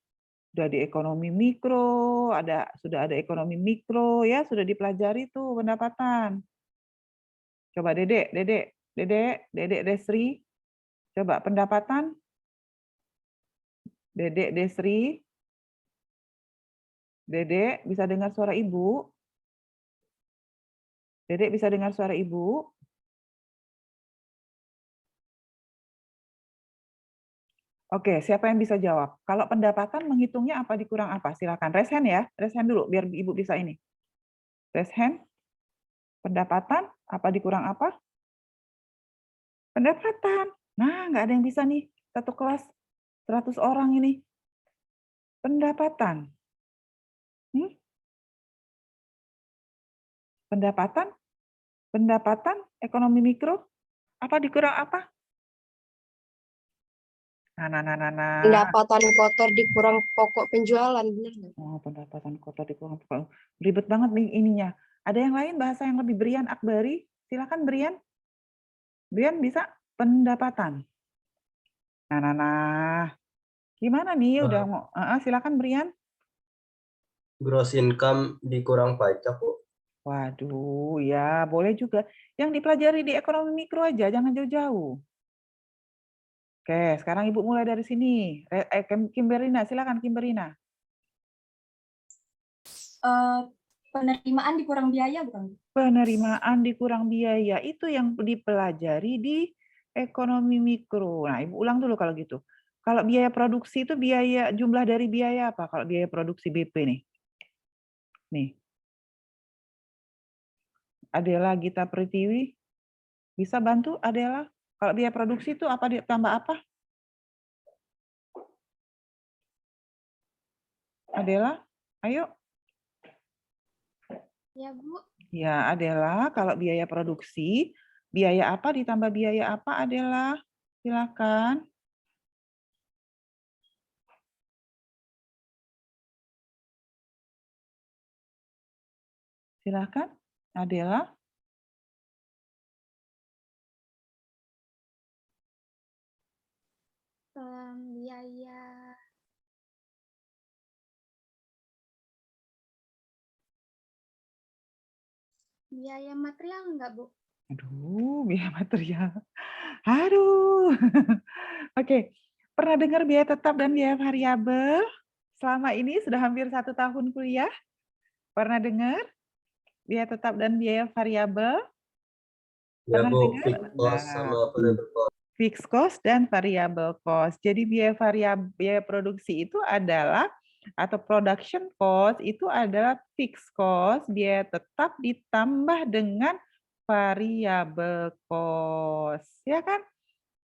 sudah di ekonomi mikro, sudah ada ekonomi mikro, ya sudah dipelajari tuh pendapatan. Coba Dedek Desri, coba pendapatan. Dedek Desri, Dedek bisa dengar suara Ibu? Dedek bisa dengar suara Ibu? Oke, siapa yang bisa jawab? Kalau pendapatan menghitungnya apa dikurang apa? Silakan. Raise hand ya. Raise hand dulu biar Ibu bisa ini. Raise hand. Pendapatan apa dikurang apa? Pendapatan. Nah, nggak ada yang bisa nih. Satu kelas 100 orang ini. Pendapatan. Pendapatan ekonomi mikro apa dikurang apa? Nah. Pendapatan kotor dikurang pokok penjualan, benar nggak? Oh, pendapatan kotor dikurang pokok. Ribet banget nih ininya. Ada yang lain bahasa yang lebih Brian Akbari? Silakan Brian. Brian bisa pendapatan. Nah. Gimana nih? Udah mau silakan Brian. Gross income dikurang pajak, Bu. Waduh, ya boleh juga. Yang dipelajari di ekonomi mikro aja, jangan jauh-jauh. Oke, sekarang Ibu mulai dari sini. Kimberina, silakan Kimberina. penerimaan dikurang biaya bukan? Penerimaan dikurang biaya itu yang dipelajari di ekonomi mikro. Nah, Ibu ulang dulu kalau gitu. Kalau biaya produksi itu biaya jumlah dari biaya apa? Kalau biaya produksi BP nih. Nih. Adela Gita Pritiwi bisa bantu Adela? Kalau biaya produksi itu apa ditambah apa? Adela, ayo. Ya, Bu. Ya, Adela, kalau biaya produksi, biaya apa ditambah biaya apa, Adela? Silakan. Silakan, Adela. Biaya biaya material enggak, Bu? Aduh, biaya material. Aduh. Oke, pernah dengar biaya tetap dan biaya variabel? Selama ini sudah hampir 1 tahun kuliah. Pernah dengar biaya tetap dan biaya variabel? Ya, Pernah Bu, dengar? fixed cost sama variable cost. Fixed cost dan variable cost. Jadi biaya produksi itu adalah atau production cost itu adalah fixed cost, biaya tetap ditambah dengan variable cost. Ya kan?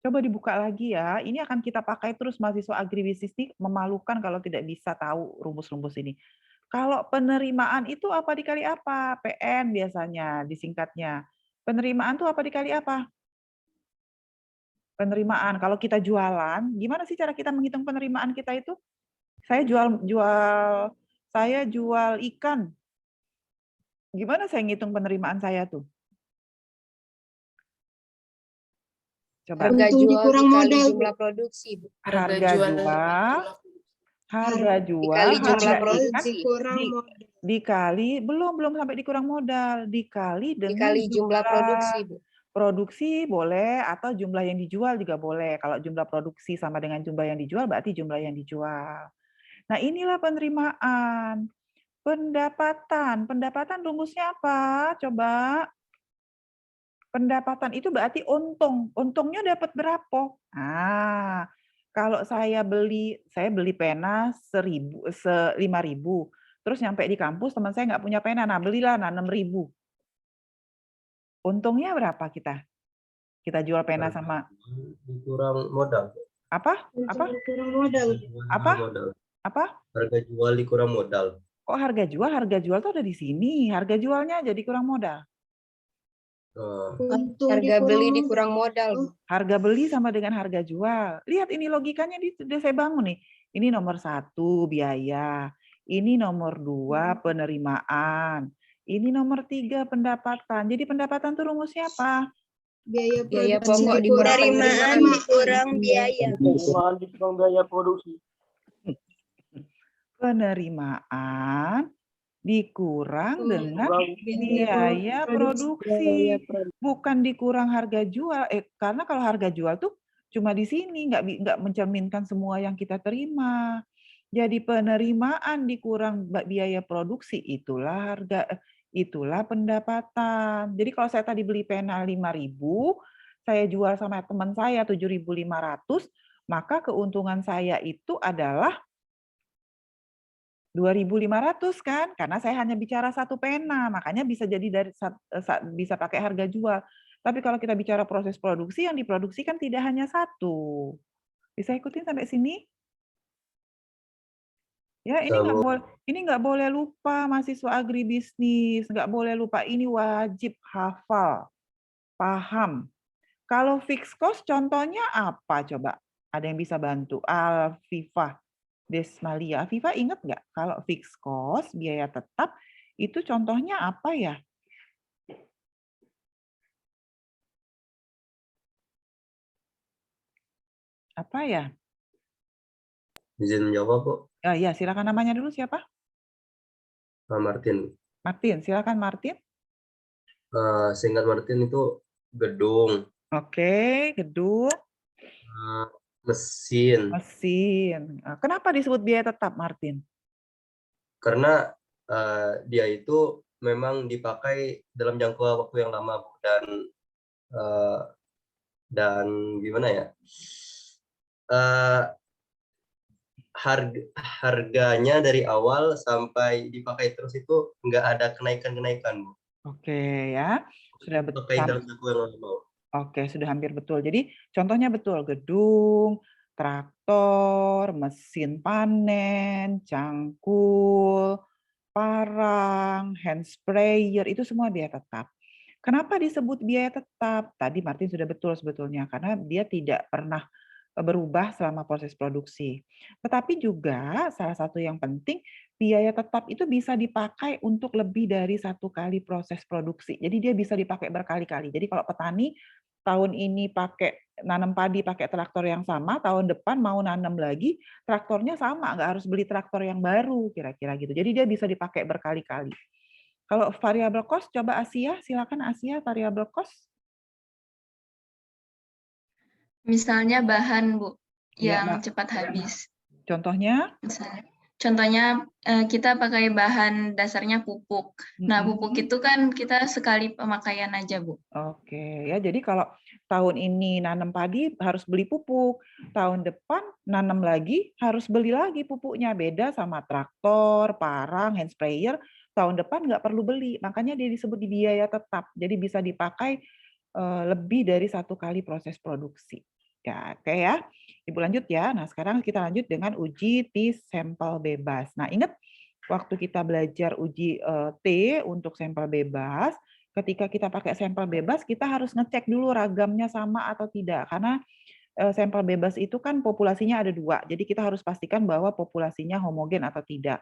Coba dibuka lagi ya. Ini akan kita pakai terus mahasiswa agribisnis ini, memalukan kalau tidak bisa tahu rumus-rumus ini. Kalau penerimaan itu apa dikali apa? PN biasanya disingkatnya. Penerimaan itu apa dikali apa? Penerimaan. Kalau kita jualan, gimana sih cara kita menghitung penerimaan kita itu? Saya jual ikan. Gimana saya ngitung penerimaan saya tuh? Coba. Harga jual dikurang dikali modal, Bu. jumlah produksi, Bu. Harga jual Dikali jumlah harga produksi. Dikurang modal. dikali belum sampai dikurang modal, dikali dengan Dikali jumlah produksi, Bu. Produksi boleh atau jumlah yang dijual juga boleh. Kalau jumlah produksi sama dengan jumlah yang dijual berarti jumlah yang dijual. Nah, inilah penerimaan. Pendapatan rumusnya apa? Coba. Pendapatan itu berarti untung. Untungnya dapat berapa? Ah, kalau saya beli pena 5.000. Terus nyampe di kampus teman saya nggak punya pena, nah belilah 6.000. Untungnya berapa kita? Kita jual pena sama Kurang modal. apa? Kurang modal. Apa? Apa? Harga jual dikurang modal. Kok harga jual? Harga jual tuh ada di sini. Harga jualnya jadi kurang modal. Harga beli dikurang modal, Bu. Harga beli sama dengan harga jual. Lihat ini logikanya sudah saya bangun nih. Ini nomor 1 biaya. Ini nomor 2 penerimaan. Ini nomor 3 pendapatan. Jadi pendapatan tuh rumusnya apa? Biaya pokok dikurang penerimaan dikurang biaya. Penerimaan dikurang biaya produksi. Penerimaan dikurang dengan biaya produksi, bukan dikurang harga jual. Karena kalau harga jual tuh cuma di sini, nggak mencerminkan semua yang kita terima. Jadi penerimaan dikurang biaya produksi itulah pendapatan. Jadi kalau saya tadi beli pena 5.000, saya jual sama teman saya 7.500, maka keuntungan saya itu adalah 2.500 kan, karena saya hanya bicara 1 pena, makanya bisa jadi bisa pakai harga jual. Tapi kalau kita bicara proses produksi, yang diproduksikan tidak hanya 1. Bisa ikutin sampai sini? Ya, ini nggak boleh lupa mahasiswa agribisnis, nggak boleh lupa, ini wajib hafal, paham. Kalau fixed cost contohnya apa coba? Ada yang bisa bantu? Alfifah, Desmalia. Afifah ingat nggak kalau fixed cost, biaya tetap, itu contohnya apa ya? Apa ya? Izin menjawab, Bu. Ya, silakan, namanya dulu siapa? Martin. Martin, silakan Martin. Singkat Martin itu gedung. Oke, gedung. Mesin. Kenapa disebut biaya tetap, Martin? Karena dia itu memang dipakai dalam jangka waktu yang lama, Bu. Dan gimana ya, harganya dari awal sampai dipakai terus itu nggak ada kenaikan-kenaikan, Bu. Oke ya, sudah Dipakai dalam betul. jangka yang lama. Oke, sudah hampir betul. Jadi contohnya betul, gedung, traktor, mesin panen, cangkul, parang, hand sprayer, itu semua biaya tetap. Kenapa disebut biaya tetap? Tadi Martin sudah betul sebetulnya, karena dia tidak pernah berubah selama proses produksi. Tetapi juga salah satu yang penting, biaya tetap itu bisa dipakai untuk lebih dari satu kali proses produksi. Jadi dia bisa dipakai berkali-kali. Jadi kalau petani tahun ini pakai nanam padi pakai traktor yang sama, tahun depan mau nanam lagi, traktornya sama, nggak harus beli traktor yang baru, kira-kira gitu. Jadi dia bisa dipakai berkali-kali. Kalau variable cost, coba Asia, silakan Asia, variable cost. Misalnya bahan, Bu, Ya, yang cepat habis. Contohnya? Contohnya kita pakai bahan dasarnya pupuk. Nah, pupuk itu kan kita sekali pemakaian aja, Bu. Oke, ya jadi kalau tahun ini nanam padi harus beli pupuk, tahun depan nanam lagi harus beli lagi pupuknya, beda sama traktor, parang, hand sprayer, tahun depan nggak perlu beli, makanya dia disebut di biaya tetap, jadi bisa dipakai lebih dari satu kali proses produksi. Ya, oke ya, Ibu lanjut ya. Nah sekarang kita lanjut dengan uji T sampel bebas. Nah ingat waktu kita belajar uji T untuk sampel bebas, ketika kita pakai sampel bebas, kita harus ngecek dulu ragamnya sama atau tidak. Karena sampel bebas itu kan populasinya ada 2, jadi kita harus pastikan bahwa populasinya homogen atau tidak.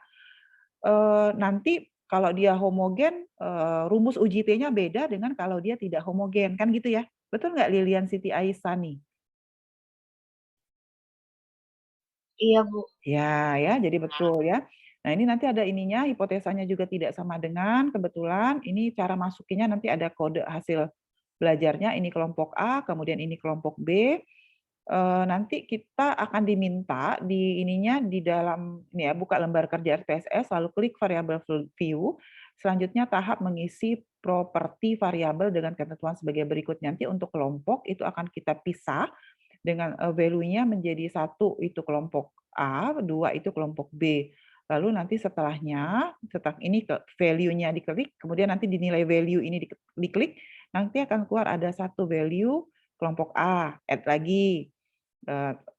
Nanti kalau dia homogen, rumus uji T-nya beda dengan kalau dia tidak homogen, kan gitu ya? Betul nggak Lilian Siti Aisani? Iya, Bu. Ya, jadi betul ya. Nah, ini nanti ada ininya, hipotesanya juga tidak sama dengan, kebetulan ini cara masukinnya nanti ada kode hasil belajarnya, ini kelompok A, kemudian ini kelompok B. Nanti kita akan diminta di ininya di dalam ini ya, buka lembar kerja SPSS, lalu klik variable view. Selanjutnya tahap mengisi properti variabel dengan ketentuan sebagai berikut. Nanti untuk kelompok itu akan kita pisah dengan value-nya menjadi 1 itu kelompok A, 2 itu kelompok B. Lalu nanti setelahnya, setelah ini ke value-nya diklik, kemudian nanti dinilai value ini diklik, nanti akan keluar ada 1 value kelompok A, add lagi,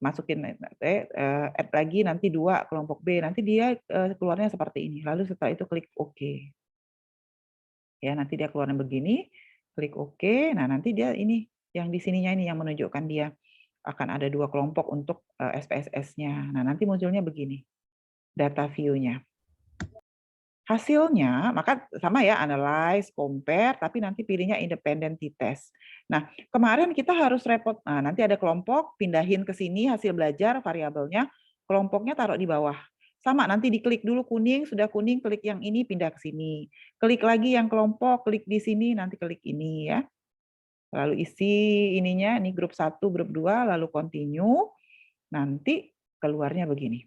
masukin add lagi, nanti 2 kelompok B, nanti dia keluarnya seperti ini. Lalu setelah itu klik OK. Ya, nanti dia keluarnya begini, klik OK. Nah, nanti dia ini yang di sininya ini yang menunjukkan dia akan ada 2 kelompok untuk SPSS-nya. Nah, nanti munculnya begini, data view-nya. Hasilnya, maka sama ya, analyze, compare, tapi nanti pilihnya independent t-test. Nah, kemarin kita harus repot, nah nanti ada kelompok, pindahin ke sini hasil belajar, variabelnya, kelompoknya taruh di bawah. Sama, nanti diklik dulu kuning, sudah kuning, klik yang ini, pindah ke sini. Klik lagi yang kelompok, klik di sini, nanti klik ini ya. Lalu isi ininya, ini grup 1, grup 2, lalu continue, nanti keluarnya begini.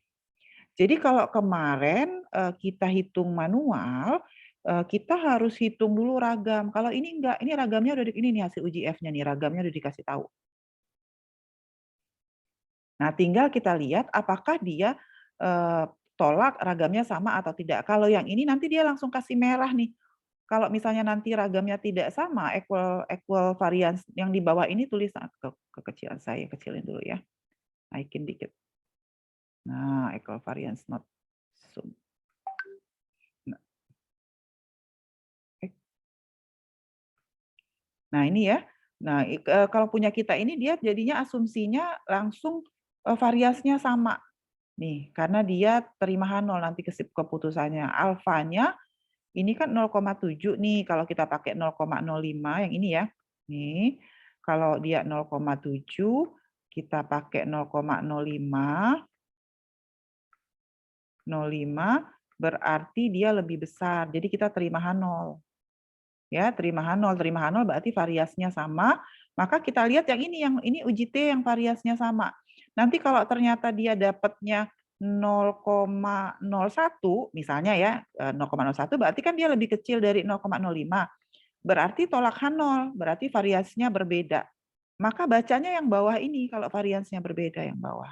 Jadi kalau kemarin kita hitung manual, kita harus hitung dulu ragam. Kalau ini enggak, ini ragamnya udah ini nih hasil uji F-nya nih, ragamnya udah dikasih tahu. Nah, tinggal kita lihat apakah dia tolak ragamnya sama atau tidak. Kalau yang ini nanti dia langsung kasih merah nih. Kalau misalnya nanti ragamnya tidak sama, equal variance yang di bawah ini tulis kekecilan saya, kecilin dulu ya. Naikin dikit. Nah, equal variance not sum. Nah, ini ya. Nah, kalau punya kita ini dia jadinya asumsinya langsung variasinya sama. Nih, karena dia terima H0 nanti keputusannya. Alfanya ini kan 0,7 nih kalau kita pakai 0,05 yang ini ya. Nih, kalau dia 0,7 kita pakai 0,05 berarti dia lebih besar. Jadi kita terima H0. Ya, terima H0 berarti variasinya sama. Maka kita lihat yang ini uji T yang variasinya sama. Nanti kalau ternyata dia dapatnya 0,01 misalnya ya, 0,01 berarti kan dia lebih kecil dari 0,05. Berarti tolak H0, berarti variasinya berbeda. Maka bacanya yang bawah ini kalau variasinya berbeda yang bawah.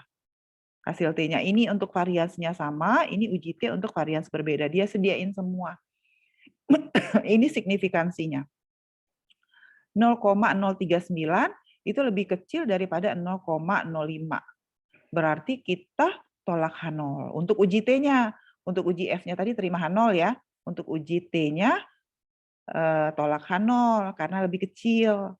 Hasil T-nya ini untuk variasinya sama, ini uji T untuk variasi berbeda. Dia sediain semua. Ini signifikansinya. 0,039 itu lebih kecil daripada 0,05. Berarti kita tolak H0. Untuk uji T-nya, untuk uji F-nya tadi terima H0 ya. Untuk uji T-nya tolak H0 karena lebih kecil.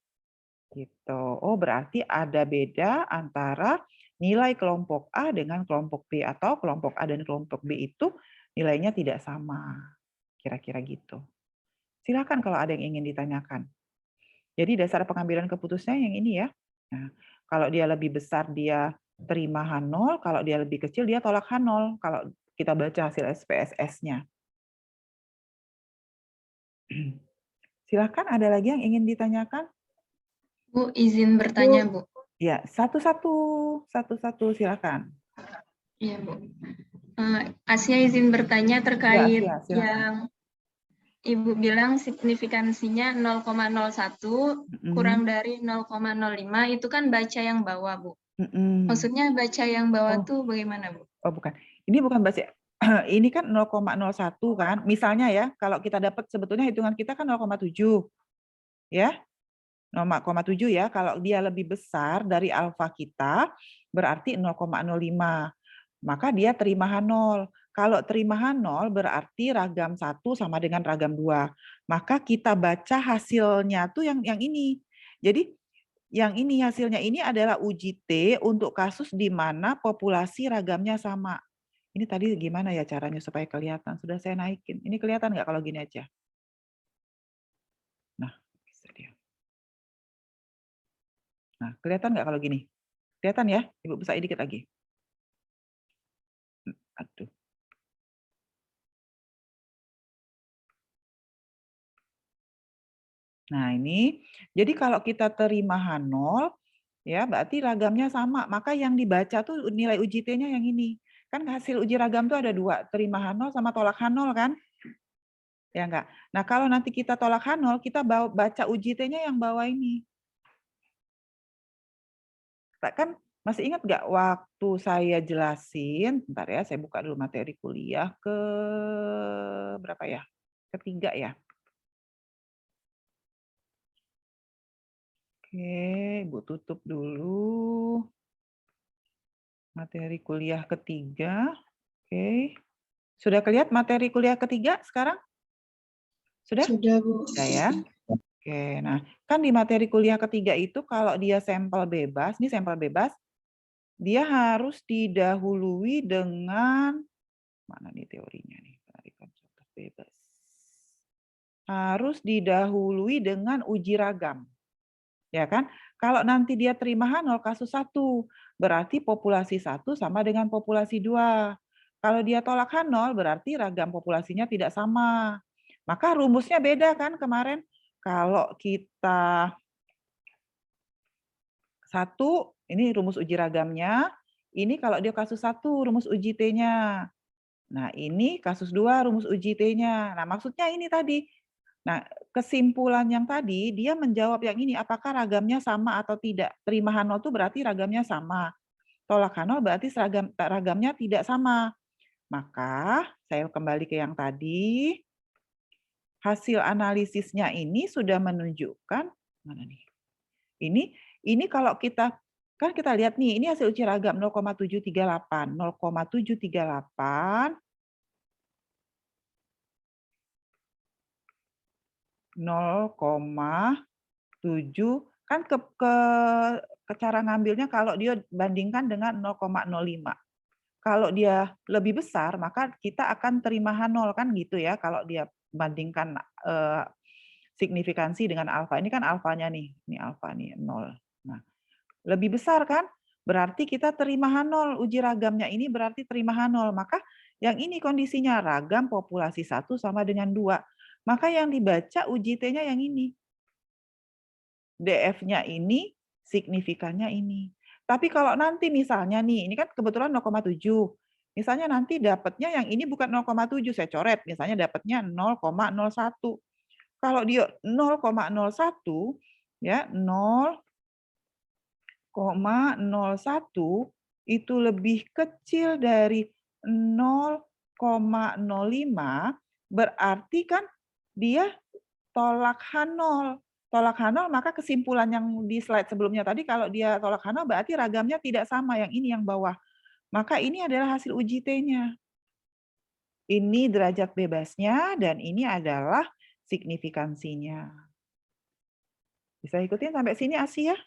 Gitu. Oh, berarti ada beda antara nilai kelompok A dengan kelompok B atau kelompok A dan kelompok B itu nilainya tidak sama. Kira-kira gitu. Silakan kalau ada yang ingin ditanyakan. Jadi dasar pengambilan keputusannya yang ini ya. Nah, kalau dia lebih besar dia terima H0, kalau dia lebih kecil dia tolak H0 kalau kita baca hasil SPSS-nya. Silakan ada lagi yang ingin ditanyakan? Bu, izin bertanya, Bu. Ya, satu-satu silakan. Iya, Bu. Asia izin bertanya terkait Ya, Asia, yang Ibu bilang signifikansinya 0,01 kurang dari 0,05 itu kan baca yang bawah, Bu. Maksudnya baca yang bawah tuh bagaimana, Bu? Oh, bukan. Ini bukan baca. Ini kan 0,01 kan. Misalnya ya, kalau kita dapat sebetulnya hitungan kita kan 0,7. Ya. 0,7 ya. Kalau dia lebih besar dari alfa kita berarti 0,05. Maka dia terima H0. Kalau terima H0 berarti ragam 1 sama dengan ragam 2. Maka kita baca hasilnya tuh yang ini. Jadi yang ini hasilnya ini adalah uji T untuk kasus di mana populasi ragamnya sama. Ini tadi gimana ya caranya supaya kelihatan? Sudah saya naikin. Ini kelihatan nggak kalau gini aja? Nah, bisa dia. Nah, kelihatan nggak kalau gini? Kelihatan ya? Ibu bisa dikit lagi. Aduh. Nah, ini. Jadi kalau kita terima H0, ya berarti ragamnya sama. Maka yang dibaca tuh nilai uji T-nya yang ini. Kan hasil uji ragam tuh ada 2, terima H0 sama tolak H0 kan? Ya enggak? Nah, kalau nanti kita tolak H0, kita baca uji T-nya yang bawah ini. Kan masih ingat nggak waktu saya jelasin, bentar ya, saya buka dulu materi kuliah ke berapa ya? Ketiga ya. Oke, Ibu tutup dulu. Materi kuliah ketiga. Oke. Sudah kelihatan materi kuliah ketiga sekarang? Sudah? Sudah, Bu. Sudah ya. Oke, nah kan di materi kuliah ketiga itu kalau dia sampel bebas, ini sampel bebas, dia harus didahului dengan, mana nih teorinya nih, tarikan contoh bebas. Harus didahului dengan uji ragam. Ya kan? Kalau nanti dia terima H0 kasus 1, berarti populasi 1 sama dengan populasi 2. Kalau dia tolak H0 berarti ragam populasinya tidak sama. Maka rumusnya beda kan kemarin. Kalau kita 1, ini rumus uji ragamnya. Ini kalau dia kasus 1, rumus uji T-nya. Nah, ini kasus 2, rumus uji T-nya. Nah, maksudnya ini tadi. Nah, kesimpulan yang tadi, dia menjawab yang ini, apakah ragamnya sama atau tidak. Terima H0 itu berarti ragamnya sama. Tolak H0 berarti ragamnya tidak sama. Maka, saya kembali ke yang tadi. Hasil analisisnya ini sudah menunjukkan, mana nih? Ini kalau kita, kan kita lihat nih, ini hasil uji ragam 0,738. 0,738 0,7 kan ke cara ngambilnya kalau dia bandingkan dengan 0,05. Kalau dia lebih besar maka kita akan terima H0 kan gitu ya kalau dia bandingkan signifikansi dengan alfa. Ini kan alfanya nih, ini alfa nih 0. Nah, lebih besar kan? Berarti kita terima H0, uji ragamnya ini berarti terima H0. Maka yang ini kondisinya ragam populasi 1 sama dengan 2. Maka yang dibaca uji T-nya yang ini. DF-nya ini, signifikannya ini. Tapi kalau nanti misalnya nih, ini kan kebetulan 0,7. Misalnya nanti dapatnya yang ini bukan 0,7, saya coret. Misalnya dapatnya 0,01. Kalau dia 0,01, ya 0,01 itu lebih kecil dari 0,05, berarti kan dia tolak H0. Tolak H0, maka kesimpulan yang di slide sebelumnya tadi, kalau dia tolak H0 berarti ragamnya tidak sama, yang ini yang bawah. Maka ini adalah hasil uji T-nya. Ini derajat bebasnya, dan ini adalah signifikansinya. Bisa ikutin sampai sini, Asia?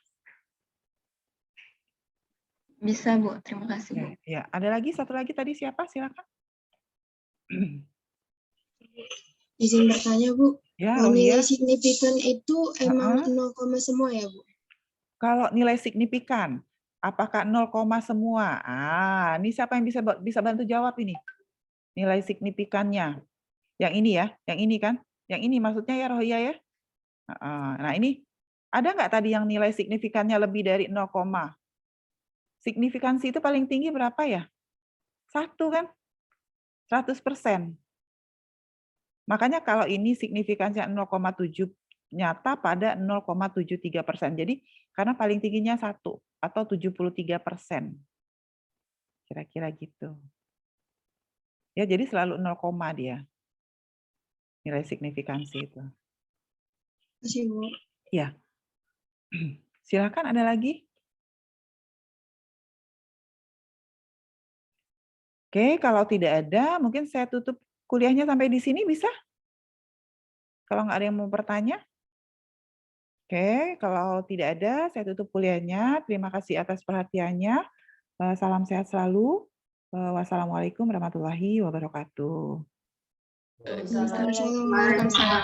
Bisa, Bu. Terima kasih, Bu. Ya, ada lagi, satu lagi tadi siapa? Silakan. Izin bertanya, Bu. Ya, Kalau nilai Rohia. signifikan itu emang 0, semua ya, Bu? Kalau nilai signifikan, apakah 0, semua? Ini siapa yang bisa bantu jawab ini? Nilai signifikannya. Yang ini ya, yang ini kan? Yang ini maksudnya ya, Rohia ya? Nah, ini ada nggak tadi yang nilai signifikannya lebih dari 0, signifikansi itu paling tinggi berapa ya? 1 kan? 100%. Makanya kalau ini signifikansinya 0,7 nyata pada 0,73%. Jadi karena paling tingginya 1 atau 73%. Kira-kira gitu. Ya, jadi selalu 0, dia. Nilai signifikansi itu. Masih, Bu. Ya. Silakan ada lagi. Oke, kalau tidak ada, mungkin saya tutup kuliahnya sampai di sini, bisa? Kalau nggak ada yang mau bertanya? Oke, kalau tidak ada, saya tutup kuliahnya. Terima kasih atas perhatiannya. Salam sehat selalu. Wassalamualaikum warahmatullahi wabarakatuh. Waalaikumsalam.